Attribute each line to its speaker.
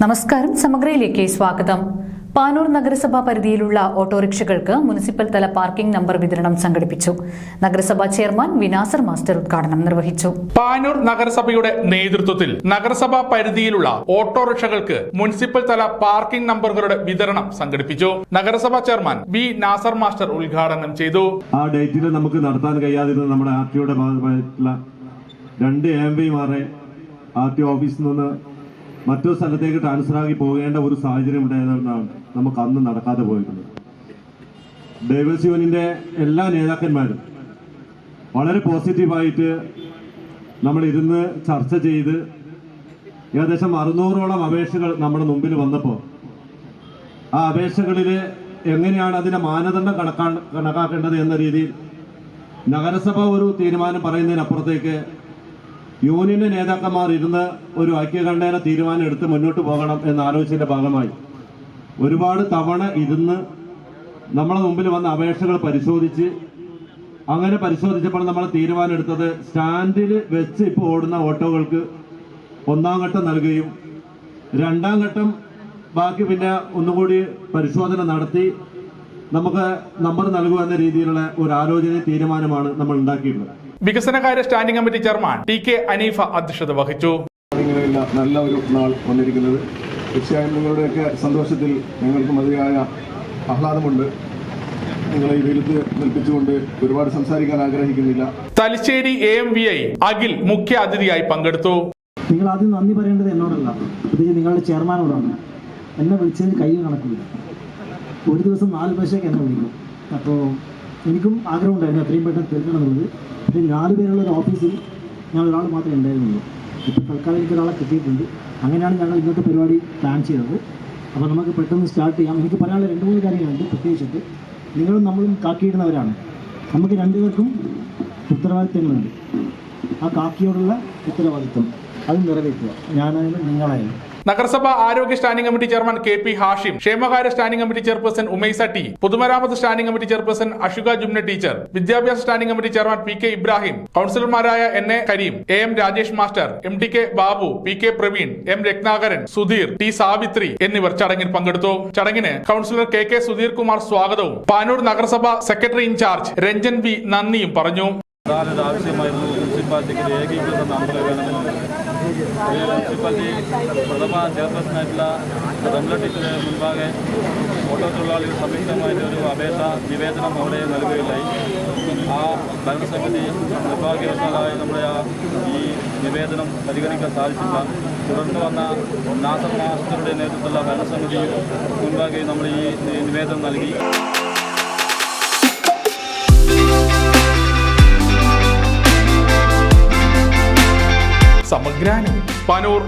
Speaker 1: നമസ്കാരം. സമഗ്രയിലേക്ക് സ്വാഗതം. പാനൂർ നഗരസഭാ പരിധിയിലുള്ള ഓട്ടോറിക്ഷകൾക്ക് മുനിസിപ്പൽ തല പാർക്കിംഗ് നമ്പർ വിതരണം സംഘടിപ്പിച്ചു. നഗരസഭാ ചെയർമാൻ വി നാസർ മാസ്റ്റർ ഉദ്ഘാടനം നിർവഹിച്ചു.
Speaker 2: പാനൂർ നഗരസഭയുടെ നേതൃത്വത്തിൽ നഗരസഭാ പരിധിയിലുള്ള ഓട്ടോറിക്ഷകൾക്ക് മുനിസിപ്പൽ തല പാർക്കിംഗ് നമ്പറുകളുടെ വിതരണം സംഘടിപ്പിച്ചു. നഗരസഭാ ചെയർമാൻ വി നാസർ മാസ്റ്റർ ഉദ്ഘാടനം ചെയ്തു.
Speaker 3: ആ ഡേറ്റിൽ നമുക്ക് നടത്താൻ കഴിയാതിരുന്ന നമ്മുടെ ആർടിഒയുടെ ഭാഗമായിട്ടുള്ള 2 AMVമാരെ ആർടിഒ ഓഫീസിൽ നിന്ന് മറ്റൊരു സ്ഥലത്തേക്ക് ട്രാൻസ്ഫർ ആക്കി പോകേണ്ട ഒരു സാഹചര്യം ഉണ്ടായതുകൊണ്ടാണ് നമുക്ക് അന്ന് നടക്കാതെ പോയിട്ടുള്ളത്. ഡൈവേഴ്സ് യൂണിയന്റെ എല്ലാ നേതാക്കന്മാരും വളരെ പോസിറ്റീവായിട്ട് നമ്മൾ ഇരുന്ന് ചർച്ച ചെയ്ത് ഏകദേശം 600ഓളം അപേക്ഷകൾ നമ്മുടെ മുമ്പിൽ വന്നപ്പോൾ ആ അപേക്ഷകളിൽ എങ്ങനെയാണ് അതിന്റെ മാനദണ്ഡം കണക്കാക്കേണ്ടത് എന്ന രീതിയിൽ നഗരസഭ ഒരു തീരുമാനം പറയുന്നതിനപ്പുറത്തേക്ക് യൂണിയന്റെ നേതാക്കന്മാർ ഇരുന്ന് ഒരു ഐക്യകണ്ഠേന തീരുമാനം എടുത്ത് മുന്നോട്ട് പോകണം എന്ന ആലോചനയുടെ ഭാഗമായി ഒരുപാട് തവണ ഇരുന്ന് നമ്മളെ മുമ്പിൽ വന്ന അപേക്ഷകൾ പരിശോധിച്ച് അങ്ങനെ പരിശോധിച്ചപ്പോൾ നമ്മൾ തീരുമാനം എടുത്തത് സ്റ്റാൻഡിൽ വെച്ച് ഇപ്പോൾ ഓടുന്ന ഓട്ടോകൾക്ക് 1ാം ഘട്ടം നൽകുകയും 2ാം ഘട്ടം ബാക്കി പിന്നെ ഒന്നുകൂടി പരിശോധന നടത്തി നമുക്ക് നമ്പർ നൽകുക എന്ന രീതിയിലുള്ള ഒരു ആലോചന തീരുമാനമാണ് നമ്മൾ ഉണ്ടാക്കിയിട്ടുള്ളത്.
Speaker 2: വികസനകാര്യ standing committee chairman TK Aneefa അധ്യക്ഷത വഹിച്ചു.
Speaker 4: നല്ല ഒരു നാൾ വന്നിരിക്കുന്നത് തീർച്ചയായും നിങ്ങളുടെയൊക്കെ സന്തോഷത്തിൽ ഞങ്ങൾക്ക് മതിയായ ആഹ്ലാദമുണ്ട്. നിങ്ങളെ ഈ വെയിലത്ത് നിൽപ്പിച്ചുകൊണ്ട് ഒരുപാട് സംസാരിക്കാൻ ആഗ്രഹിക്കുന്നില്ല.
Speaker 2: തലശ്ശേരി AMVI അഖിൽ മുഖ്യ അതിഥിയായി പങ്കെടുത്തു.
Speaker 5: നിങ്ങൾ ആദ്യം നന്ദി പറയേണ്ടത് എന്നോടല്ല, പ്രത്യേകിച്ച് നിങ്ങളുടെ ചെയർമാനോടാണ്. എന്നെ വിളിച്ചതിന് കൈ കണക്കില്ല. ഒരു ദിവസം 4 പ്രാവശ്യമൊക്കെ എന്നെ വിളിക്കും. അപ്പോൾ എനിക്കും ആഗ്രഹമുണ്ടായിരുന്നു എത്രയും പെട്ടെന്ന് തീർക്കണമെന്നുള്ളത്. പക്ഷേ 4 പേരുള്ള ഒരു ഓഫീസിൽ ഞാൻ ഒരാൾ മാത്രമേ ഉണ്ടായിരുന്നുള്ളൂ. ഇപ്പോൾ തൽക്കാലം എനിക്ക് ഒരാളെ കിട്ടിയിട്ടുണ്ട്. അങ്ങനെയാണ് ഞങ്ങൾ ഇന്നത്തെ പരിപാടി പ്ലാൻ ചെയ്തത്. അപ്പോൾ നമുക്ക് പെട്ടെന്ന് സ്റ്റാർട്ട് ചെയ്യാം. എനിക്ക് പറയാനുള്ള 2-3 കാര്യങ്ങളുണ്ട്. പ്രത്യേകിച്ചിട്ട് നിങ്ങളും നമ്മളും കാക്കിയിടുന്നവരാണ്. നമുക്ക് 2 പേർക്കും ഉത്തരവാദിത്തങ്ങളുണ്ട്. ആ കാക്കിയോടുള്ള ഉത്തരവാദിത്തം അത് നിറവേറ്റുക, ഞാനായാലും നിങ്ങളായാലും.
Speaker 2: നഗരസഭ ആരോഗ്യ standing committee chairman KP Hashim, ക്ഷേമകാര്യ standing committee chairperson Umaisa T, പൊതുമരാമത്ത് standing committee chairperson Ashuka Jumna teacher, വിദ്യാഭ്യാസ standing committee chairman PK Ibrahim, കൌൺസിലർമാരായ NA Kareem, AM Rajesh master, MTK Babu, PK Praveen, M Ratnakaran, Sudheer, T Savithri എന്നിവർ ചടങ്ങിൽ പങ്കെടുത്തു. ചടങ്ങിന് കൌൺസിലർ KK സുധീർ കുമാർ സ്വാഗതവും പാനൂർ നഗരസഭ സെക്രട്ടറി ഇൻചാർജ് രഞ്ജൻ V നന്ദിയും പറഞ്ഞു.
Speaker 6: ആവശ്യമായിരുന്നു മുനിസിപ്പാലിറ്റിക്ക് ഏകീകൃത നമ്പർ വേണമെന്നുള്ളത്. മുനിസിപ്പാലിറ്റി പ്രഥമ ചെയർപേഴ്സണായിട്ടുള്ള റംല ടീച്ചറെ മുൻപാകെ ഓട്ടോ തൊഴിലാളികൾ സംയുക്തമായിട്ട് ഒരു അപേക്ഷ നിവേദനം അവിടെ നൽകുകയുണ്ടായി. ആ ഭരണസമിതി നിർഭാഗ്യവശാലായി നമ്മുടെ ഈ നിവേദനം പരിഗണിക്കാൻ സാധിച്ചില്ല. തുടർന്ന് വന്ന നാസർ മാസ്റ്ററുടെ നേതൃത്വത്തിലുള്ള ഭരണസമിതി മുൻപാകെ നമ്മൾ ഈ നിവേദനം നൽകി.
Speaker 2: സമഗ്രാനം പാനൂർ.